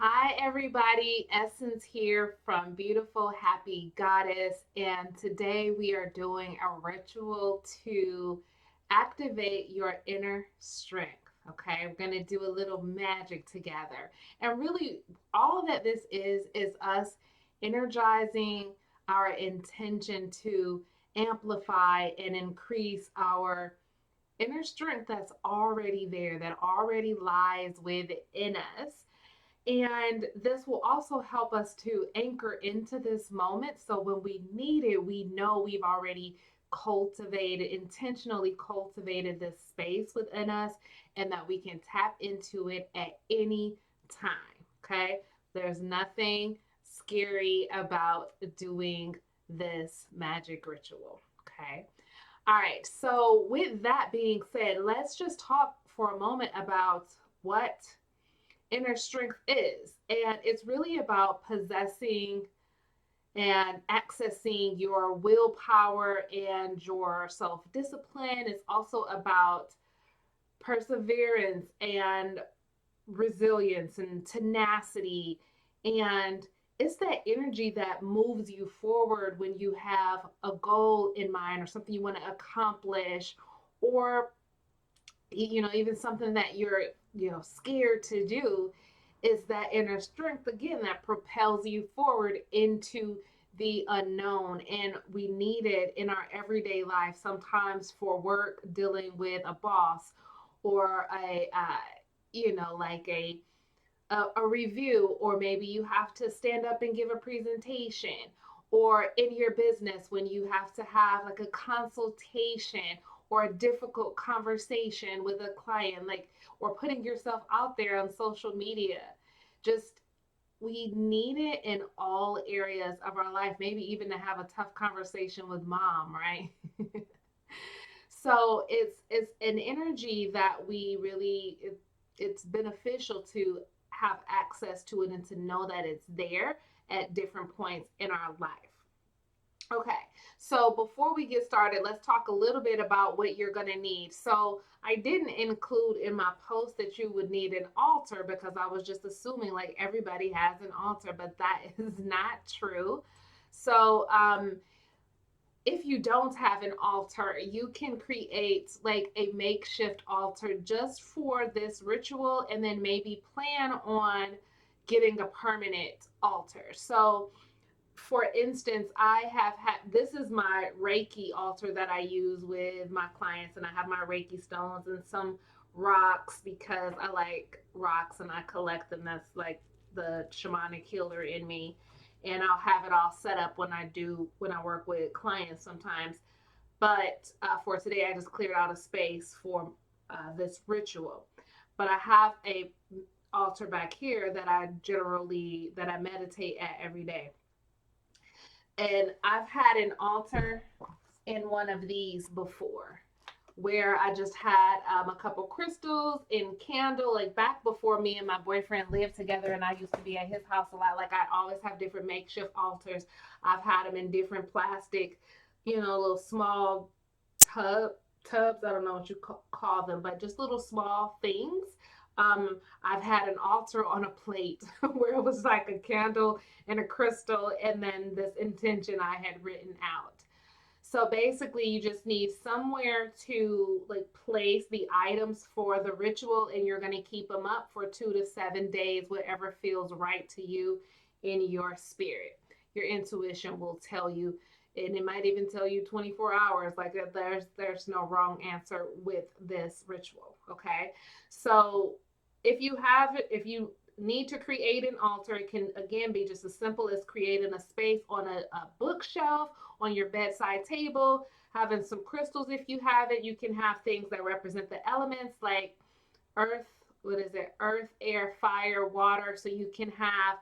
Hi, everybody. Essence here from Beautiful Happy Goddess. And today we are doing a ritual to activate your inner strength. Okay, we're going to do a little magic together. And really, all that this is us energizing our intention to amplify and increase our inner strength that's already there, that already lies within us. And this will also help us to anchor into this moment. So when we need it, we know we've already intentionally cultivated this space within us, and that we can tap into it at any time. Okay. There's nothing scary about doing this magic ritual. Okay. All right. So, with that being said, let's just talk for a moment about what inner strength is. And it's really about possessing and accessing your willpower and your self discipline. It's also about perseverance and resilience and tenacity. And it's that energy that moves you forward when you have a goal in mind or something you want to accomplish, or even something that you're scared to do. Is that inner strength again that propels you forward into the unknown. And we need it in our everyday life, sometimes for work, dealing with a boss, or like a review, or maybe you have to stand up and give a presentation, or in your business when you have to have like a consultation or a difficult conversation with a client, like, or putting yourself out there on social media. Just, we need it in all areas of our life, maybe even to have a tough conversation with mom, right? So it's an energy that we really it's beneficial to have access to it and to know that it's there at different points in our life. Okay, so before we get started, let's talk a little bit about what you're going to need. So, I didn't include in my post that you would need an altar because I was just assuming like everybody has an altar, but that is not true. So, if you don't have an altar, you can create like a makeshift altar just for this ritual, and then maybe plan on getting a permanent altar. So, for instance, I have had this is my Reiki altar that I use with my clients, and I have my Reiki stones and some rocks because I like rocks and I collect them. That's like the shamanic healer in me. And I'll have it all set up when I work with clients sometimes. But for today, I just cleared out a space for this ritual. But I have a altar back here that I meditate at every day. And I've had an altar in one of these before, where I just had a couple crystals and candle, like back before me and my boyfriend lived together and I used to be at his house a lot. Like, I always have different makeshift altars. I've had them in different plastic, little small tubs. I don't know what you call them, but just little small things. I've had an altar on a plate where it was like a candle and a crystal, and then this intention I had written out. So basically, you just need somewhere to like place the items for the ritual, and you're going to keep them up for 2 to 7 days, whatever feels right to you in your spirit. Your intuition will tell you, and it might even tell you 24 hours. Like, there's no wrong answer with this ritual. Okay, so if you need to create an altar, it can again be just as simple as creating a space on a bookshelf, on your bedside table, having some crystals. If you have it, you can have things that represent the elements like earth, what is it? Earth, air, fire, water. So you can have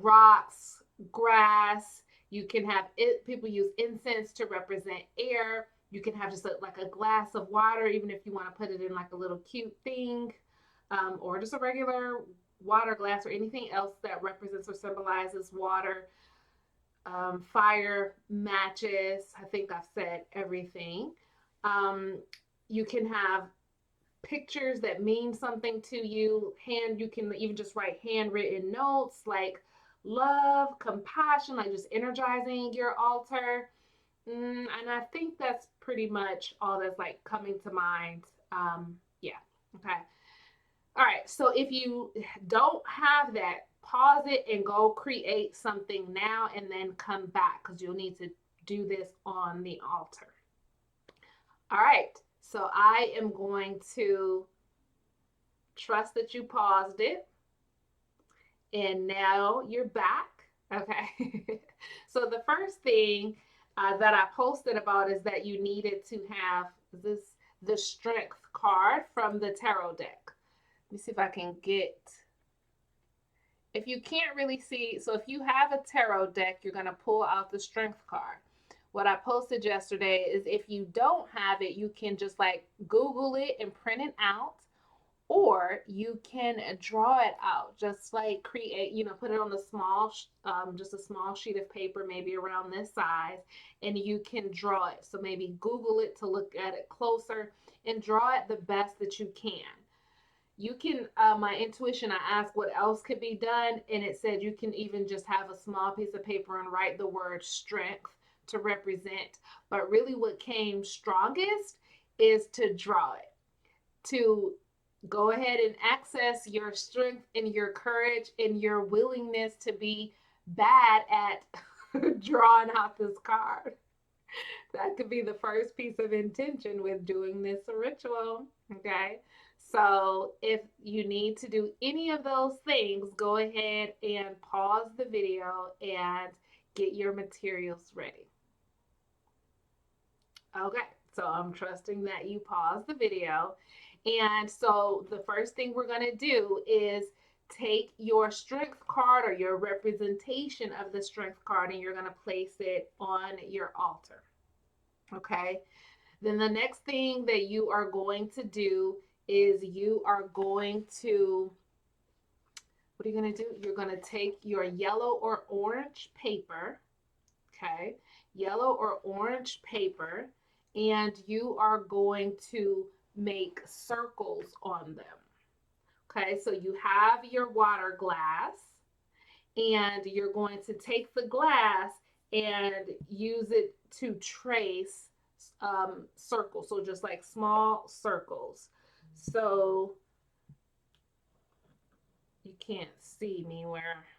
rocks, grass. You can have it. People use incense to represent air. You can have just like a glass of water, even if you want to put it in like a little cute thing, or just a regular water glass, or anything else that represents or symbolizes water. Fire, matches. I think I've said everything. Um, you can have pictures that mean something to you. You can even just write handwritten notes like love, compassion, like just energizing your altar. And I think that's pretty much all that's like coming to mind. Yeah. Okay. All right. So if you don't have that, pause it and go create something now and then come back because you'll need to do this on the altar. All right. So I am going to trust that you paused it and now you're back. Okay. So the first thing that I posted about is that you needed to have the strength card from the tarot deck. Let me see if I can get, if you can't really see, so if you have a tarot deck, you're going to pull out the strength card. What I posted yesterday is if you don't have it, you can just like Google it and print it out, or you can draw it out, just like create, put it on a small, just a small sheet of paper, maybe around this size, and you can draw it. So maybe Google it to look at it closer and draw it the best that you can. You can, my intuition, I asked what else could be done, and it said you can even just have a small piece of paper and write the word strength to represent. But really, what came strongest is to draw it, to go ahead and access your strength and your courage and your willingness to be bad at drawing out this card. That could be the first piece of intention with doing this ritual. Okay. So if you need to do any of those things, go ahead and pause the video and get your materials ready. Okay, so I'm trusting that you paused the video. And so the first thing we're going to do is take your strength card or your representation of the strength card and you're going to place it on your altar. Okay. Then the next thing that you are going to do is you are going to, what are you going to do? You're going to take your yellow or orange paper, okay, yellow or orange paper, and you are going to make circles on them. Okay, so you have your water glass, and you're going to take the glass and use it to trace circles, so just like small circles. So you can't see me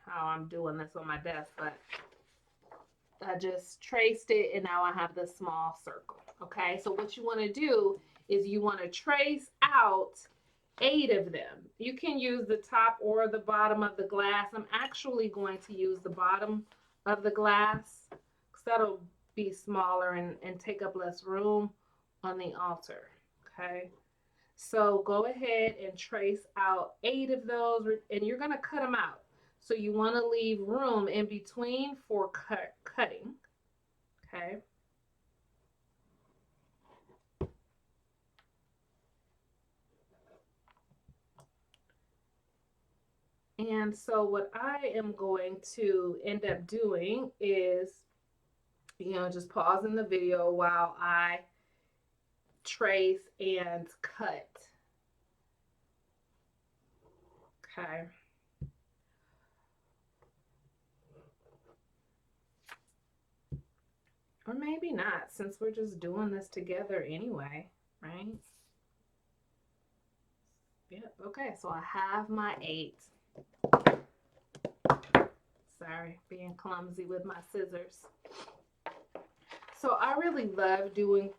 how I'm doing this on my desk, but I just traced it and now I have this small circle. Okay, so what you want to do is you want to trace out 8 of them. You can use the top or the bottom of the glass. I'm actually going to use the bottom of the glass because that'll be smaller and take up less room on the altar. Okay, so go ahead and trace out 8 of those, and you're going to cut them out. So you want to leave room in between for cutting. Okay. And so what I am going to end up doing is, just pausing the video while I trace and cut. Okay. Or maybe not, since we're just doing this together anyway, right? Yep. Okay, so I have my 8. Sorry, being clumsy with my scissors. So I really love doing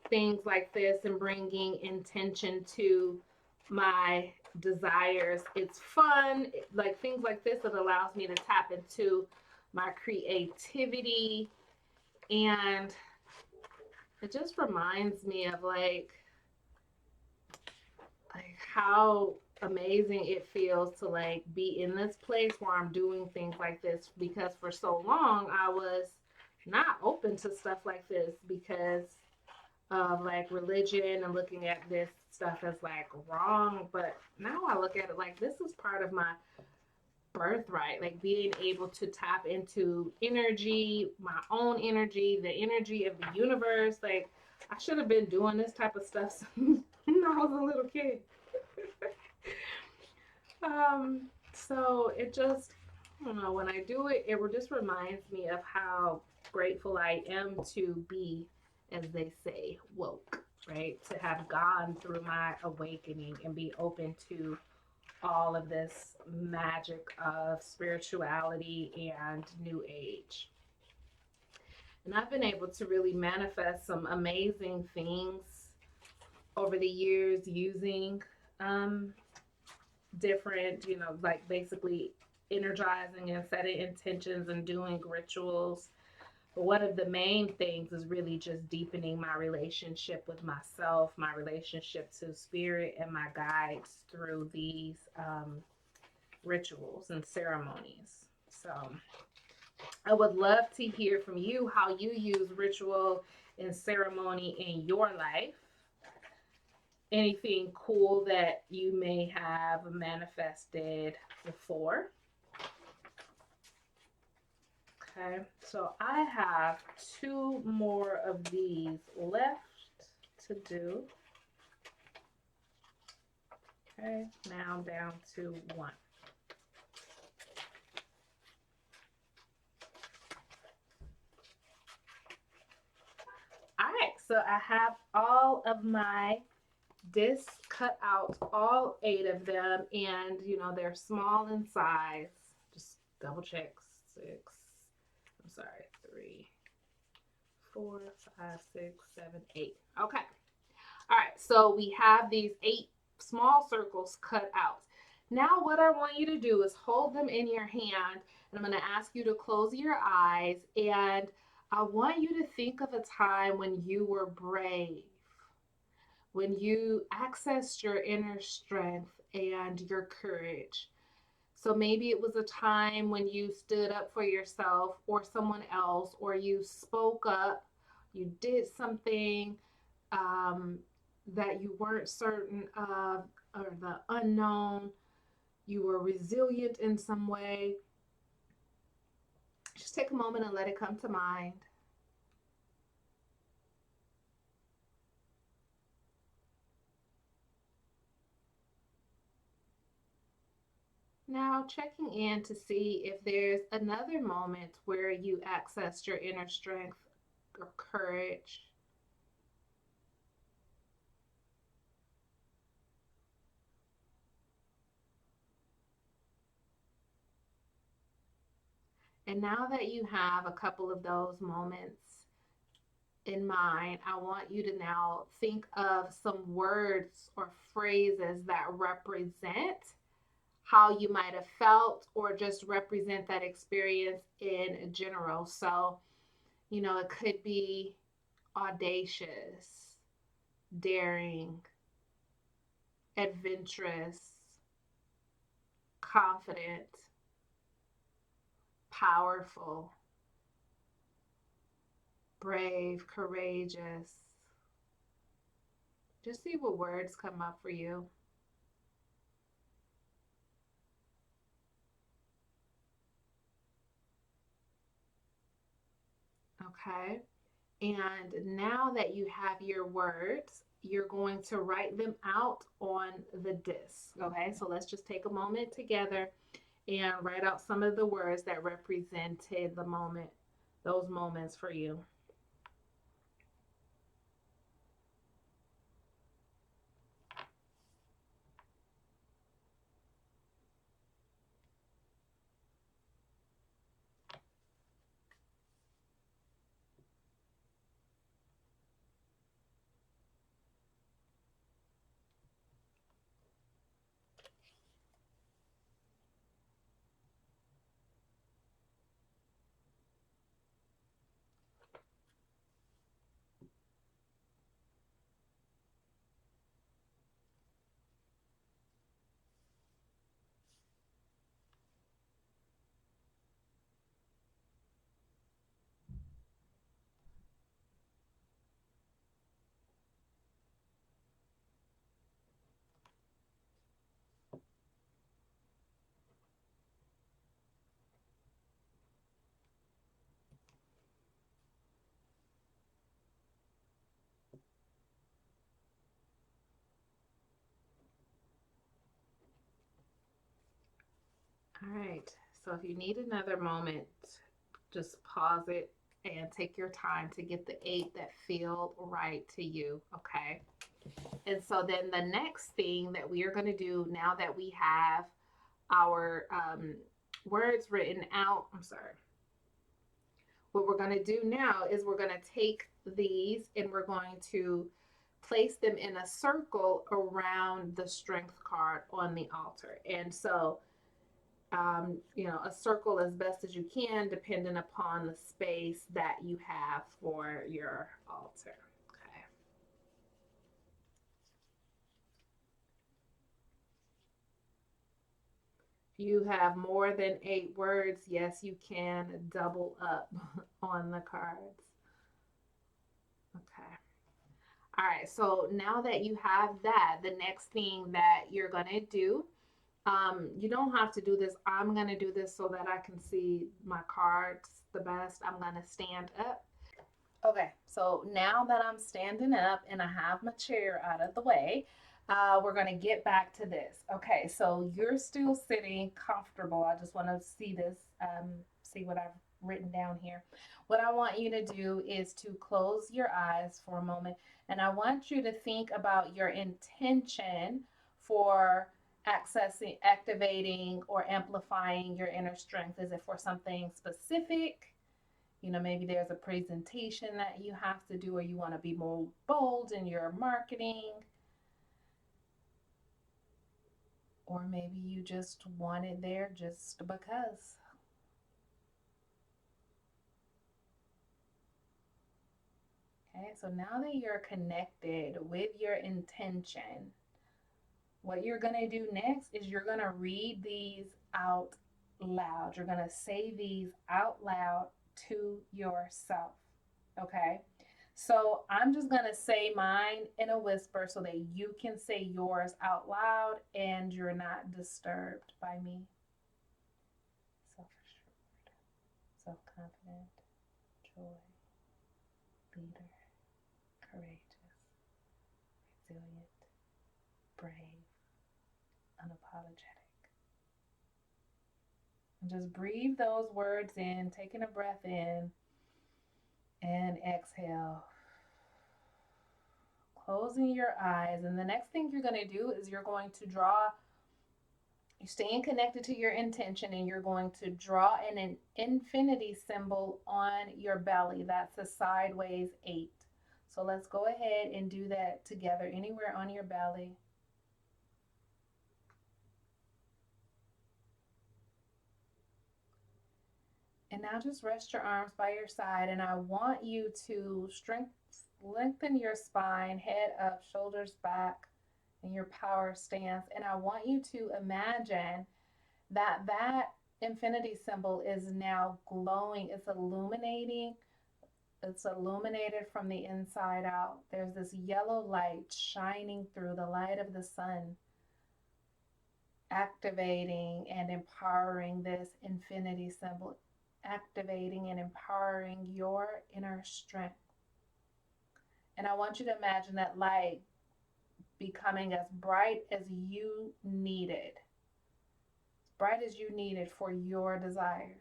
things like this and bringing intention to my desires. It's fun, like things like this, that allows me to tap into my creativity, and it just reminds me of like how amazing it feels to like be in this place where I'm doing things like this, because for so long I was not open to stuff like this because of like religion and looking at this stuff as like wrong. But now I look at it like this is part of my birthright, like being able to tap into energy, my own energy, the energy of the universe. Like I should have been doing this type of stuff when I was a little kid. So it just, I don't know, when I do it, it just reminds me of how grateful I am to be, as they say, woke, right? To have gone through my awakening and be open to all of this magic of spirituality and new age. And I've been able to really manifest some amazing things over the years using um, different, like basically energizing and setting intentions and doing rituals. But one of the main things is really just deepening my relationship with myself, my relationship to spirit, and my guides through these rituals and ceremonies. So I would love to hear from you how you use ritual and ceremony in your life. Anything cool that you may have manifested before. Okay, so I have two more of these left to do. Okay, now I'm down to one. All right, so I have all of my discs cut out, all 8 of them, and they're small in size. Just double check. 6, I'm sorry, 3, 4, 5, 6, 7, 8. Okay. All right, so we have these 8 small circles cut out. Now what I want you to do is hold them in your hand, and I'm going to ask you to close your eyes, and I want you to think of a time when you were brave, when you accessed your inner strength and your courage. So maybe it was a time when you stood up for yourself or someone else, or you spoke up, you did something um, that you weren't certain of, or the unknown. You were resilient in some way. Just take a moment and let it come to mind. Now, checking in to see if there's another moment where you accessed your inner strength or courage. And now that you have a couple of those moments in mind, I want you to now think of some words or phrases that represent how you might have felt or just represent that experience in general. So, it could be audacious, daring, adventurous, confident, powerful, brave, courageous. Just see what words come up for you. Okay. And now that you have your words, you're going to write them out on the disc. Okay. So let's just take a moment together and write out some of the words that represented the moment, those moments for you. All right. So if you need another moment, just pause it and take your time to get the 8 that feel right to you. Okay. And so then the next thing that we are going to do now that we have our words written out, I'm sorry. What we're going to do now is we're going to take these and we're going to place them in a circle around the strength card on the altar. And so a circle as best as you can, depending upon the space that you have for your altar. Okay. If you have more than 8 words, yes, you can double up on the cards. Okay. All right. So now that you have that, the next thing that you're going to do, you don't have to do this. I'm going to do this so that I can see my cards the best. I'm going to stand up. Okay, so now that I'm standing up and I have my chair out of the way, we're going to get back to this. Okay, so you're still sitting comfortable. I just want to see this, see what I've written down here. What I want you to do is to close your eyes for a moment, and I want you to think about your intention for accessing, activating, or amplifying your inner strength. Is it for something specific? Maybe there's a presentation that you have to do, or you want to be more bold in your marketing, or maybe you just want it there just because. Okay, so now that you're connected with your intention, what you're going to do next is you're going to read these out loud. You're going to say these out loud to yourself. Okay? So I'm just going to say mine in a whisper so that you can say yours out loud and you're not disturbed by me. Self assured, self confident, joy, leader, courageous, resilient, brave, unapologetic. And just breathe those words in, taking a breath in and exhale. Closing your eyes. And the next thing you're going to do is you're going to draw, you're staying connected to your intention, and you're going to draw an infinity symbol on your belly. That's a sideways 8. So let's go ahead and do that together anywhere on your belly. And now just rest your arms by your side, and I want you to lengthen your spine, head up, shoulders back, in your power stance. And I want you to imagine that that infinity symbol is now glowing. It's illuminating. It's illuminated from the inside out. There's this yellow light shining through, the light of the sun, activating and empowering this infinity symbol, activating and empowering your inner strength. And I want you to imagine that light becoming as bright as you needed, as bright as you needed for your desires.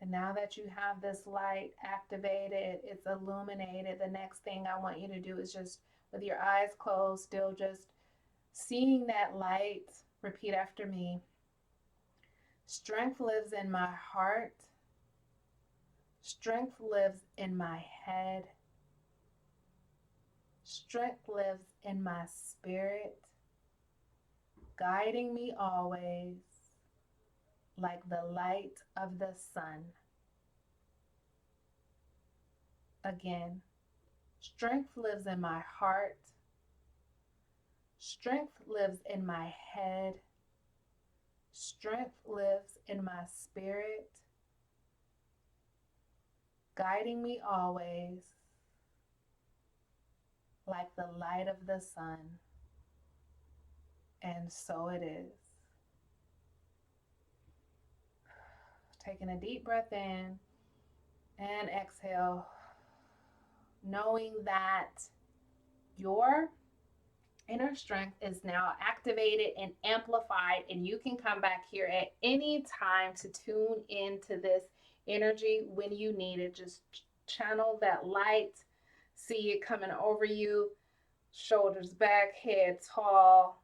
And now that you have this light activated, it's illuminated, the next thing I want you to do is just, with your eyes closed, still just seeing that light, repeat after me. Strength lives in my heart. Strength lives in my head. Strength lives in my spirit, guiding me always like the light of the sun. Again, strength lives in my heart. Strength lives in my head. Strength lives in my spirit, guiding me always like the light of the sun. And so it is. Taking a deep breath in and exhale. knowing that your inner strength is now activated and amplified, and you can come back here at any time to tune into this energy when you need it. Just channel that light, see it coming over you, shoulders back, head tall,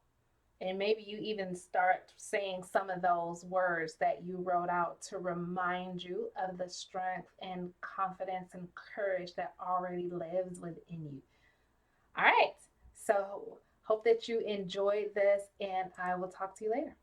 and maybe you even start saying some of those words that you wrote out to remind you of the strength and confidence and courage that already lives within you. All right. So, hope that you enjoyed this, and I will talk to you later.